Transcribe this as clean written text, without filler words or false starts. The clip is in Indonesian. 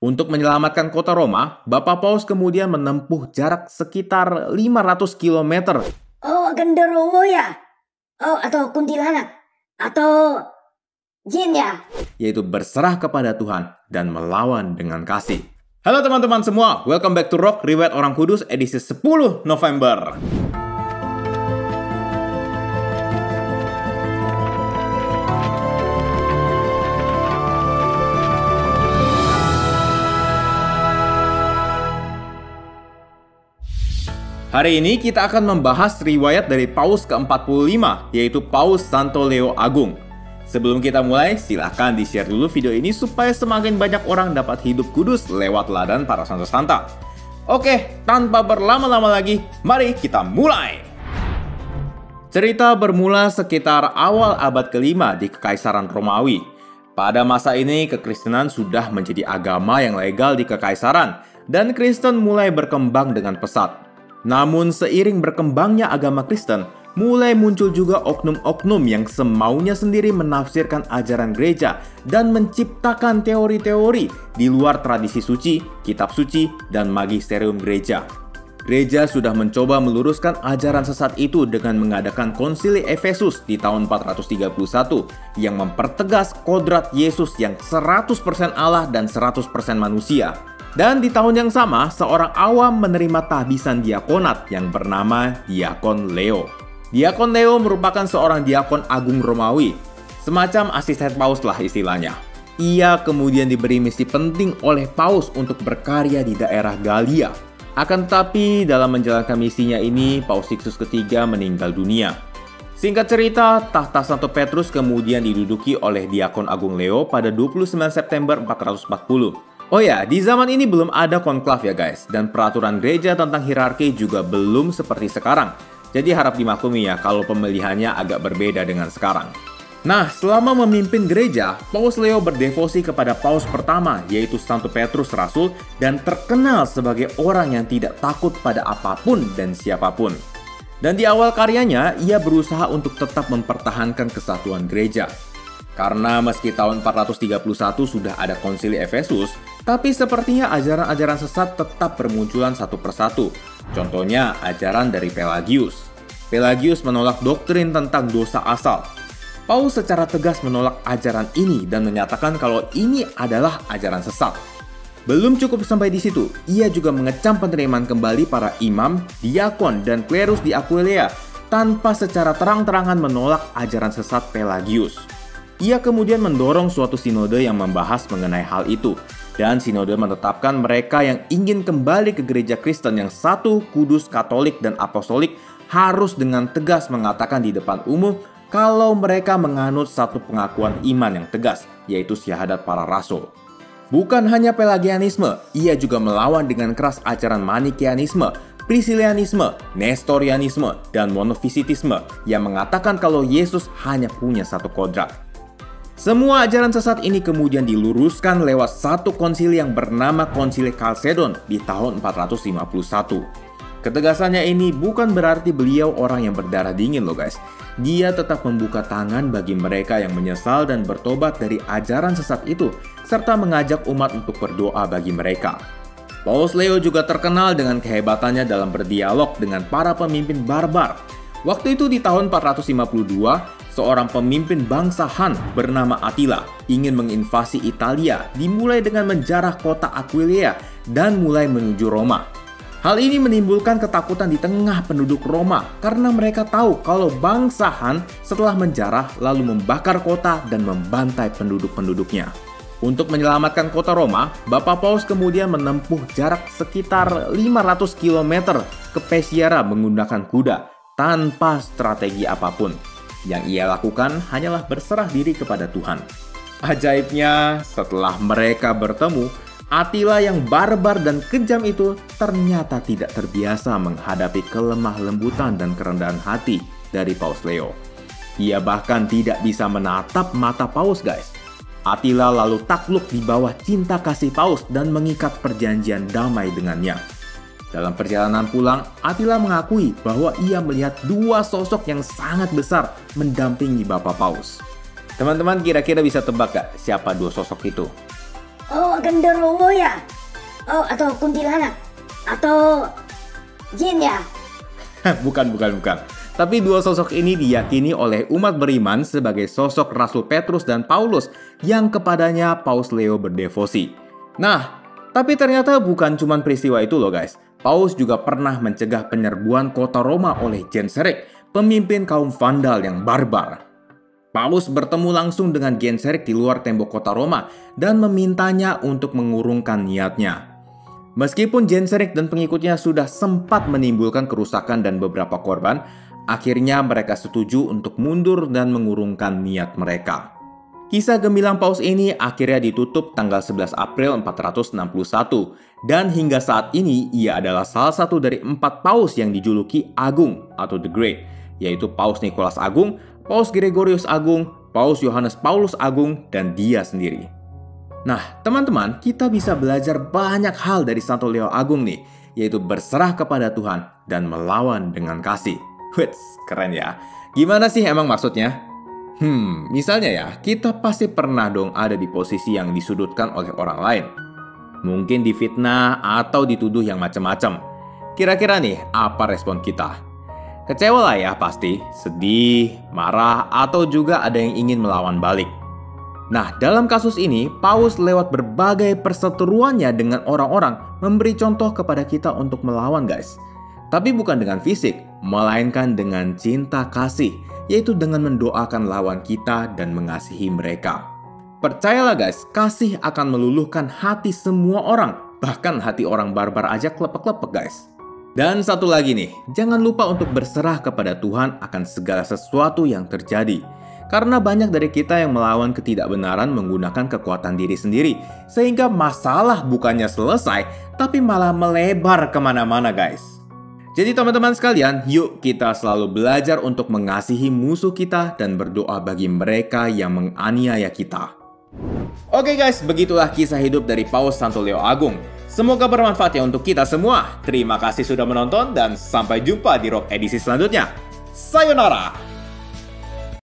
Untuk menyelamatkan kota Roma, Bapak Paus kemudian menempuh jarak sekitar 500 km. Oh, genderuwo ya? Oh, atau kuntilanak? Atau jin ya? Yaitu berserah kepada Tuhan dan melawan dengan kasih. Halo teman-teman semua, welcome back to Rock Riwayat Orang Kudus edisi 10 November. Hari ini kita akan membahas riwayat dari Paus ke-45, yaitu Paus Santo Leo Agung. Sebelum kita mulai, silahkan di-share dulu video ini supaya semakin banyak orang dapat hidup kudus lewat teladan para santo santa. Oke, tanpa berlama-lama lagi, mari kita mulai! Cerita bermula sekitar awal abad ke-5 di Kekaisaran Romawi. Pada masa ini, kekristenan sudah menjadi agama yang legal di Kekaisaran, dan Kristen mulai berkembang dengan pesat. Namun seiring berkembangnya agama Kristen, mulai muncul juga oknum-oknum yang semaunya sendiri menafsirkan ajaran gereja dan menciptakan teori-teori di luar tradisi suci, kitab suci, dan magisterium gereja. Gereja sudah mencoba meluruskan ajaran sesat itu dengan mengadakan konsili Efesus di tahun 431 yang mempertegas kodrat Yesus yang 100% Allah dan 100% manusia. Dan di tahun yang sama, seorang awam menerima tahbisan diakonat yang bernama Diakon Leo. Diakon Leo merupakan seorang diakon agung Romawi, semacam asisten paus lah istilahnya. Ia kemudian diberi misi penting oleh paus untuk berkarya di daerah Galia. Akan tetapi, dalam menjalankan misinya ini, Paus Sixtus III meninggal dunia. Singkat cerita, tahta Santo Petrus kemudian diduduki oleh Diakon Agung Leo pada 29 September 440. Oh ya, di zaman ini belum ada konklav ya guys, dan peraturan gereja tentang hierarki juga belum seperti sekarang. Jadi harap dimaklumi ya kalau pemilihannya agak berbeda dengan sekarang. Nah, selama memimpin gereja, Paus Leo berdevosi kepada Paus pertama, yaitu Santo Petrus Rasul, dan terkenal sebagai orang yang tidak takut pada apapun dan siapapun. Dan di awal karyanya, ia berusaha untuk tetap mempertahankan kesatuan gereja. Karena meski tahun 431 sudah ada konsili Efesus, tapi sepertinya ajaran-ajaran sesat tetap bermunculan satu persatu. Contohnya ajaran dari Pelagius. Pelagius menolak doktrin tentang dosa asal. Paus secara tegas menolak ajaran ini dan menyatakan kalau ini adalah ajaran sesat. Belum cukup sampai di situ, ia juga mengecam penerimaan kembali para imam, diakon, dan klerus di Aquileia tanpa secara terang-terangan menolak ajaran sesat Pelagius. Ia kemudian mendorong suatu sinode yang membahas mengenai hal itu, dan sinode menetapkan mereka yang ingin kembali ke gereja Kristen yang satu, kudus, katolik, dan apostolik harus dengan tegas mengatakan di depan umum kalau mereka menganut satu pengakuan iman yang tegas, yaitu syahadat para rasul. Bukan hanya Pelagianisme, ia juga melawan dengan keras ajaran Manikianisme, Priscillianisme, Nestorianisme, dan Monofisitisme yang mengatakan kalau Yesus hanya punya satu kodrat. Semua ajaran sesat ini kemudian diluruskan lewat satu konsili yang bernama Konsili Chalcedon di tahun 451. Ketegasannya ini bukan berarti beliau orang yang berdarah dingin loh guys. Dia tetap membuka tangan bagi mereka yang menyesal dan bertobat dari ajaran sesat itu, serta mengajak umat untuk berdoa bagi mereka. Paus Leo juga terkenal dengan kehebatannya dalam berdialog dengan para pemimpin barbar. Waktu itu di tahun 452, seorang pemimpin bangsa Han bernama Attila ingin menginvasi Italia, dimulai dengan menjarah kota Aquileia dan mulai menuju Roma. Hal ini menimbulkan ketakutan di tengah penduduk Roma karena mereka tahu kalau bangsa Han setelah menjarah lalu membakar kota dan membantai penduduk-penduduknya. Untuk menyelamatkan kota Roma, Bapak Paus kemudian menempuh jarak sekitar 500 km ke Peschiera menggunakan kuda tanpa strategi apapun. Yang ia lakukan hanyalah berserah diri kepada Tuhan. Ajaibnya, setelah mereka bertemu, Attila yang barbar dan kejam itu ternyata tidak terbiasa menghadapi kelemah lembutan dan kerendahan hati dari Paus Leo. Ia bahkan tidak bisa menatap mata Paus guys. Attila lalu takluk di bawah cinta kasih Paus dan mengikat perjanjian damai dengannya. Dalam perjalanan pulang, Attila mengakui bahwa ia melihat dua sosok yang sangat besar mendampingi Bapak Paus. Teman-teman kira-kira bisa tebak gak siapa dua sosok itu? Oh, genderuwo ya? Oh, atau kuntilanak? Atau jin ya? Bukan. Tapi dua sosok ini diyakini oleh umat beriman sebagai sosok Rasul Petrus dan Paulus yang kepadanya Paus Leo berdevosi. Nah, tapi ternyata bukan cuma peristiwa itu loh guys. Paus juga pernah mencegah penyerbuan kota Roma oleh Genseric, pemimpin kaum Vandal yang barbar. Paus bertemu langsung dengan Genseric di luar tembok kota Roma dan memintanya untuk mengurungkan niatnya. Meskipun Genseric dan pengikutnya sudah sempat menimbulkan kerusakan dan beberapa korban, akhirnya mereka setuju untuk mundur dan mengurungkan niat mereka. Kisah gemilang Paus ini akhirnya ditutup tanggal 11 April 461, dan hingga saat ini ia adalah salah satu dari 4 Paus yang dijuluki Agung atau The Great, yaitu Paus Nikolas Agung, Paus Gregorius Agung, Paus Yohanes Paulus Agung, dan dia sendiri. Nah, teman-teman, kita bisa belajar banyak hal dari Santo Leo Agung nih, yaitu berserah kepada Tuhan dan melawan dengan kasih. Wits, keren ya. Gimana sih emang maksudnya? Misalnya ya, kita pasti pernah dong ada di posisi yang disudutkan oleh orang lain. Mungkin difitnah atau dituduh yang macam-macam. Kira-kira nih, apa respon kita? Kecewa lah ya pasti, sedih, marah, atau juga ada yang ingin melawan balik. Nah, dalam kasus ini, Paus lewat berbagai perseteruannya dengan orang-orang memberi contoh kepada kita untuk melawan guys. Tapi bukan dengan fisik, melainkan dengan cinta kasih, yaitu dengan mendoakan lawan kita dan mengasihi mereka. Percayalah guys, kasih akan meluluhkan hati semua orang, bahkan hati orang barbar aja klepek-klepek guys. Dan satu lagi nih, jangan lupa untuk berserah kepada Tuhan akan segala sesuatu yang terjadi. Karena banyak dari kita yang melawan ketidakbenaran menggunakan kekuatan diri sendiri, sehingga masalah bukannya selesai, tapi malah melebar kemana-mana guys. Jadi teman-teman sekalian, yuk kita selalu belajar untuk mengasihi musuh kita dan berdoa bagi mereka yang menganiaya kita. Oke guys, begitulah kisah hidup dari Paus Santo Leo Agung. Semoga bermanfaat ya untuk kita semua. Terima kasih sudah menonton dan sampai jumpa di Rock edisi selanjutnya. Sayonara!